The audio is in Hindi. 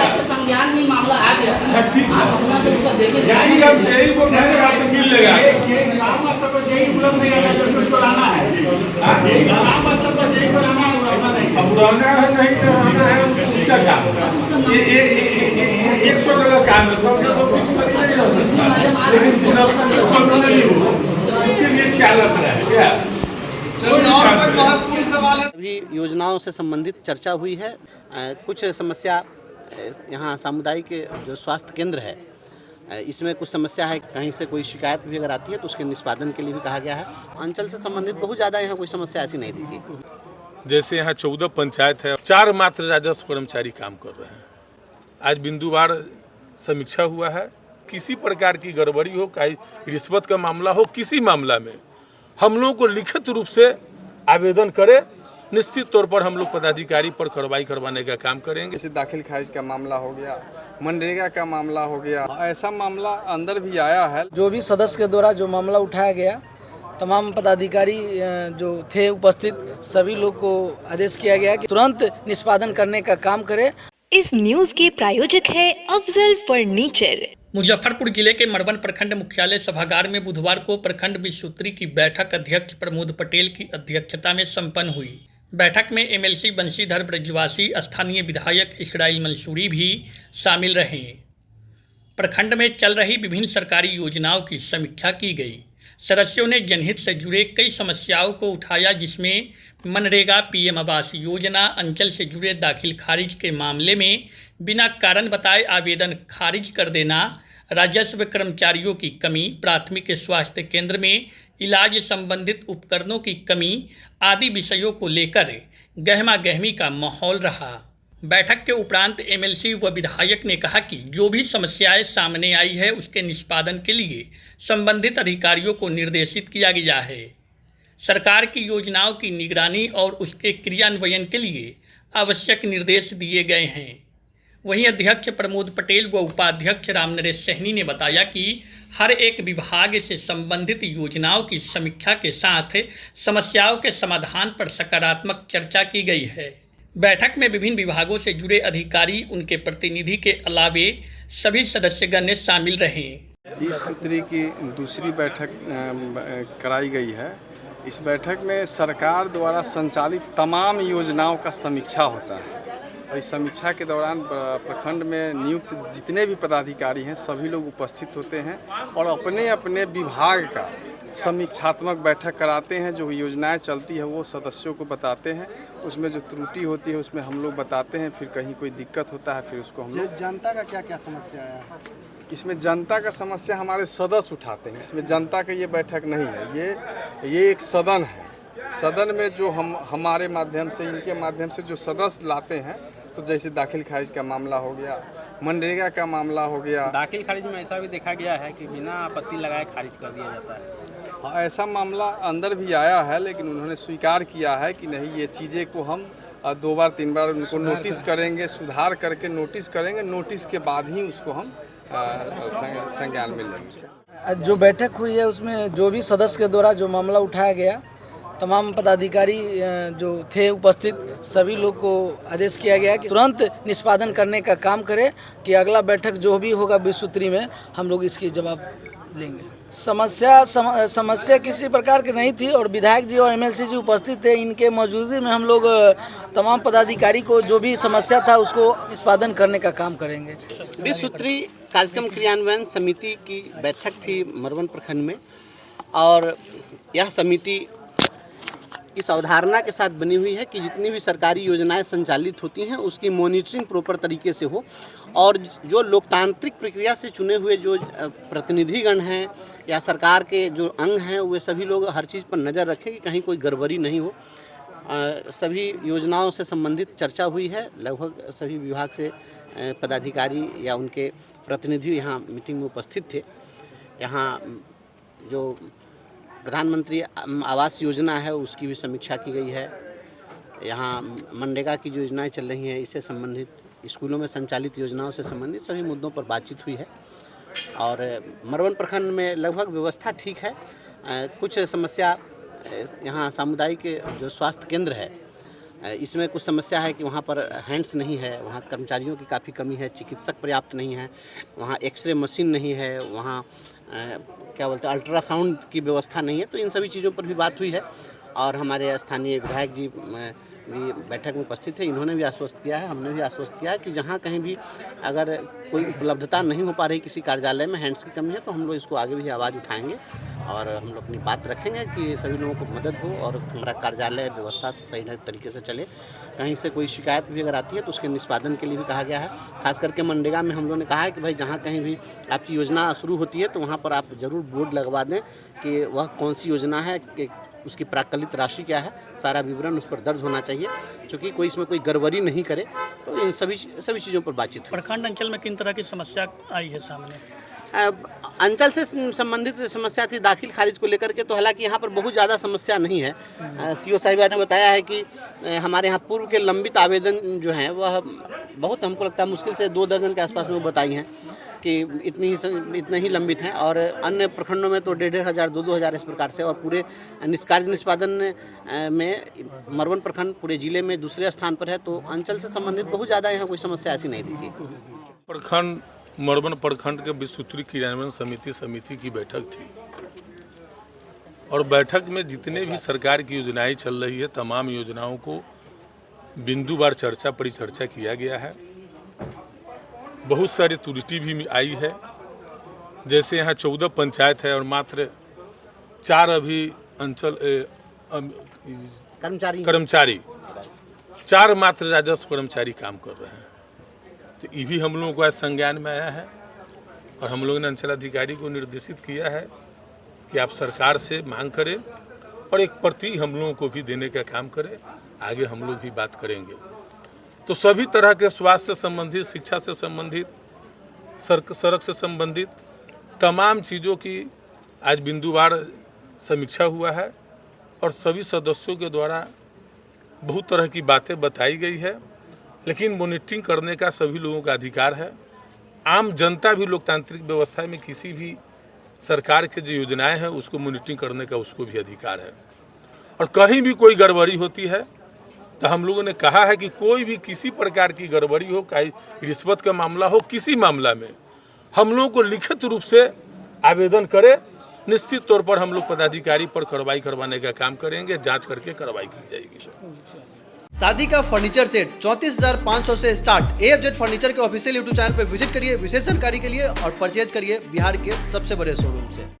आपके संज्ञान में मामला आ गया, ठीक है, आप अपना से उसका देखें। अब जेई को मैंने से मिल लेगा। ग्राम स्तर पर जेई उपलब्ध नहीं है, जो उसको लाना है। जेई ग्राम स्तर पर जेई को लाना है, उड़ाना नहीं। अब उड़ाना है नहीं उड़ाना है उसका काम। ये 100 जगह काम है, सब जगह फिक्स करके नहीं रह सकता। लेकिन पूरा नहीं हो, इसके लिए क्या लग रहा है क्या? अभी योजनाओं से संबंधित चर्चा हुई है। कुछ समस्या यहाँ सामुदायिक जो स्वास्थ्य केंद्र है, इसमें कुछ समस्या है। कहीं से कोई शिकायत भी अगर आती है तो उसके निष्पादन के लिए भी कहा गया है। अंचल से संबंधित बहुत ज़्यादा यहाँ कोई समस्या ऐसी नहीं दिखी। जैसे यहाँ 14 पंचायत है, 4 मात्र राजस्व कर्मचारी काम कर रहे हैं। आज बिंदुवार समीक्षा हुआ है, किसी प्रकार की गड़बड़ी हो, कहीं रिश्वत का मामला हो, किसी मामला में हम लोगों को लिखित रूप से आवेदन करें। निश्चित तौर पर हम लोग पदाधिकारी पर कार्रवाई करवाने का काम करेंगे। जैसे दाखिल खारिज का मामला हो गया, मनरेगा का मामला हो गया, ऐसा मामला अंदर भी आया है। जो भी सदस्य के द्वारा जो मामला उठाया गया, तमाम पदाधिकारी जो थे उपस्थित, सभी लोग को आदेश किया गया कि तुरंत निष्पादन करने का काम करें। इस न्यूज के प्रायोजक है अफजल फर्नीचर। मुजफ्फरपुर जिले के मरवन प्रखंड मुख्यालय सभागार में बुधवार को प्रखंड विश्वोत्तरी की बैठक अध्यक्ष प्रमोद पटेल की अध्यक्षता में संपन्न हुई। बैठक में एमएलसी बंशीधर ब्रजवासी, स्थानीय विधायक इसराइल मंसूरी भी शामिल रहे। प्रखंड में चल रही विभिन्न सरकारी योजनाओं की समीक्षा की गई। सदस्यों ने जनहित से जुड़े कई समस्याओं को उठाया, जिसमें मनरेगा, पीएम आवास योजना, अंचल से जुड़े दाखिल खारिज के मामले में बिना कारण बताए आवेदन खारिज कर देना, राजस्व कर्मचारियों की कमी, प्राथमिक स्वास्थ्य केंद्र में इलाज संबंधित उपकरणों की कमी आदि विषयों को लेकर गहमा गहमी का माहौल रहा। बैठक के उपरांत एमएलसी व विधायक ने कहा कि जो भी समस्याएं सामने आई है उसके निष्पादन के लिए संबंधित अधिकारियों को निर्देशित किया गया है। सरकार की योजनाओं की निगरानी और उसके क्रियान्वयन के लिए आवश्यक निर्देश दिए गए हैं। वहीं अध्यक्ष प्रमोद पटेल व उपाध्यक्ष रामनरेश सहनी ने बताया कि हर एक विभाग से संबंधित योजनाओं की समीक्षा के साथ समस्याओं के समाधान पर सकारात्मक चर्चा की गई है। बैठक में विभिन्न विभागों से जुड़े अधिकारी, उनके प्रतिनिधि के अलावे सभी सदस्यगण शामिल रहे। इस सूत्री की दूसरी बैठक कराई गई है। इस बैठक में सरकार द्वारा संचालित तमाम योजनाओं का समीक्षा होता है। और इस समीक्षा के दौरान प्रखंड में नियुक्त जितने भी पदाधिकारी हैं सभी लोग उपस्थित होते हैं और अपने अपने विभाग का समीक्षात्मक बैठक कराते हैं। जो योजनाएं चलती है वो सदस्यों को बताते हैं, उसमें जो त्रुटि होती है उसमें हम लोग बताते हैं। फिर कहीं कोई दिक्कत होता है फिर उसको हम लोग। जनता का क्या क्या समस्या है? इसमें जनता का समस्या हमारे सदस्य उठाते हैं। इसमें जनता का ये बैठक नहीं है, ये एक सदन है। सदन में जो हमारे माध्यम से, इनके माध्यम से जो सदस्य लाते हैं, तो जैसे दाखिल खारिज का मामला हो गया, मनरेगा का मामला हो गया। दाखिल खारिज में ऐसा भी देखा गया है कि बिना आपत्ति लगाए खारिज कर दिया जाता है। हाँ, ऐसा मामला अंदर भी आया है, लेकिन उन्होंने स्वीकार किया है कि नहीं, ये चीज़ें को हम 2 बार 3 बार उनको नोटिस करेंगे, सुधार करके नोटिस करेंगे। नोटिस के बाद ही उसको हम संज्ञान में लेंगे। जो बैठक हुई है उसमें जो भी सदस्य के द्वारा जो मामला उठाया गया, तमाम पदाधिकारी जो थे उपस्थित, सभी लोग को आदेश किया गया कि तुरंत निष्पादन करने का काम करें कि अगला बैठक जो भी होगा विश्वोत्तरी में हम लोग इसकी जवाब लेंगे। समस्या किसी प्रकार की नहीं थी और विधायक जी और एमएलसी जी उपस्थित थे। इनके मौजूदगी में हम लोग तमाम पदाधिकारी को जो भी समस्या था उसको निष्पादन करने का काम करेंगे। विश्वोत्तरी कार्यक्रम क्रियान्वयन समिति की बैठक थी मरवन प्रखंड में, और यह समिति इस अवधारणा के साथ बनी हुई है कि जितनी भी सरकारी योजनाएं संचालित होती हैं उसकी मॉनिटरिंग प्रॉपर तरीके से हो, और जो लोकतांत्रिक प्रक्रिया से चुने हुए जो प्रतिनिधिगण हैं या सरकार के जो अंग हैं वे सभी लोग हर चीज़ पर नज़र रखें कि कहीं कोई गड़बड़ी नहीं हो। सभी योजनाओं से संबंधित चर्चा हुई है। लगभग सभी विभाग से पदाधिकारी या उनके प्रतिनिधि यहाँ मीटिंग में उपस्थित थे। यहाँ जो प्रधानमंत्री आवास योजना है उसकी भी समीक्षा की गई है। यहाँ मनरेगा की जो योजनाएं चल रही हैं इससे संबंधित, स्कूलों में संचालित योजनाओं से संबंधित सभी मुद्दों पर बातचीत हुई है। और मरवन प्रखंड में लगभग व्यवस्था ठीक है। कुछ समस्या यहाँ सामुदायिक जो स्वास्थ्य केंद्र है, इसमें कुछ समस्या है कि वहाँ पर हैंड्स नहीं है, वहाँ कर्मचारियों की काफ़ी कमी है, चिकित्सक पर्याप्त नहीं है, वहाँ एक्सरे मशीन नहीं है, वहाँ क्या बोलते हैं अल्ट्रासाउंड की व्यवस्था नहीं है। तो इन सभी चीज़ों पर भी बात हुई है और हमारे स्थानीय विधायक जी भी बैठक में उपस्थित थे। इन्होंने भी आश्वस्त किया है, हमने भी आश्वस्त किया है कि जहाँ कहीं भी अगर कोई उपलब्धता नहीं हो पा रही किसी कार्यालय में हैंड्स की कमी है तो हम लोग इसको आगे भी आवाज़ उठाएंगे और हम लोग अपनी बात रखेंगे कि सभी लोगों को मदद हो और हमारा कार्यालय व्यवस्था सही तरीके से चले। कहीं से कोई शिकायत भी अगर आती है तो उसके निष्पादन के लिए भी कहा गया है। खास करके मनरेगा में हम लोगों ने कहा है कि भाई जहाँ कहीं भी आपकी योजना शुरू होती है तो वहाँ पर आप ज़रूर बोर्ड लगवा दें कि वह कौन सी योजना है, कि उसकी प्राकलित राशि क्या है, सारा विवरण उस पर दर्ज होना चाहिए, क्योंकि कोई इसमें कोई गड़बड़ी नहीं करे। तो इन सभी चीज़ों पर बातचीत हुई। प्रखंड अंचल में किन तरह की समस्या आई है सामने? अंचल से संबंधित समस्या थी दाखिल खारिज को लेकर के, तो हालांकि यहाँ पर बहुत ज़्यादा समस्या नहीं है। सीओ साहिबा ने बताया है कि हमारे यहाँ पूर्व के लंबित आवेदन जो हैं वह बहुत, हमको लगता है मुश्किल से 2 दर्जन के आसपास में वो बताई हैं कि इतने ही लंबित हैं और अन्य प्रखंडों में तो 1,500 2-2 हज़ार इस प्रकार से। और पूरे कार्य निष्पादन में मरवन प्रखंड पूरे जिले में दूसरे स्थान पर है। तो अंचल से संबंधित बहुत ज़्यादा यहाँ कोई समस्या ऐसी नहीं दिखी। प्रखंड मरवन प्रखंड के विस्तृत क्रियान्वयन समिति की बैठक थी और बैठक में जितने भी सरकार की योजनाएं चल रही है तमाम योजनाओं को बिंदुवार परिचर्चा किया गया है। बहुत सारी त्रुटि भी आई है, जैसे यहाँ 14 पंचायत है और मात्र 4 अभी अंचल कर्मचारी 4 मात्र राजस्व कर्मचारी काम कर रहे हैं। तो ये भी हम लोगों को आज संज्ञान में आया है और हम लोगों ने अंचलाधिकारी को निर्देशित किया है कि आप सरकार से मांग करें और एक प्रति हम लोगों को भी देने का काम करें। आगे हम लोग भी बात करेंगे। तो सभी तरह के स्वास्थ्य से संबंधित, शिक्षा से संबंधित, सड़क से संबंधित तमाम चीज़ों की आज बिंदुवार समीक्षा हुआ है और सभी सदस्यों के द्वारा बहुत तरह की बातें बताई गई है। लेकिन मॉनिटरिंग करने का सभी लोगों का अधिकार है। आम जनता भी लोकतांत्रिक व्यवस्था में किसी भी सरकार के जो योजनाएं हैं उसको मॉनिटरिंग करने का उसको भी अधिकार है। और कहीं भी कोई गड़बड़ी होती है तो हम लोगों ने कहा है कि कोई भी किसी प्रकार की गड़बड़ी हो, चाहे रिश्वत का मामला हो, किसी मामला में हम लोगों को लिखित रूप से आवेदन करें। निश्चित तौर पर हम लोग पदाधिकारी पर कार्रवाई करवाने का काम करेंगे, जांच करके कार्रवाई की जाएगी। शादी का फर्नीचर सेट 34,500 से स्टार्ट। AFZ फर्नीचर के ऑफिशियल YouTube चैनल पर विजिट करिए विशेष जानकारी के लिए और परचेज करिए बिहार के सबसे बड़े शोरूम से।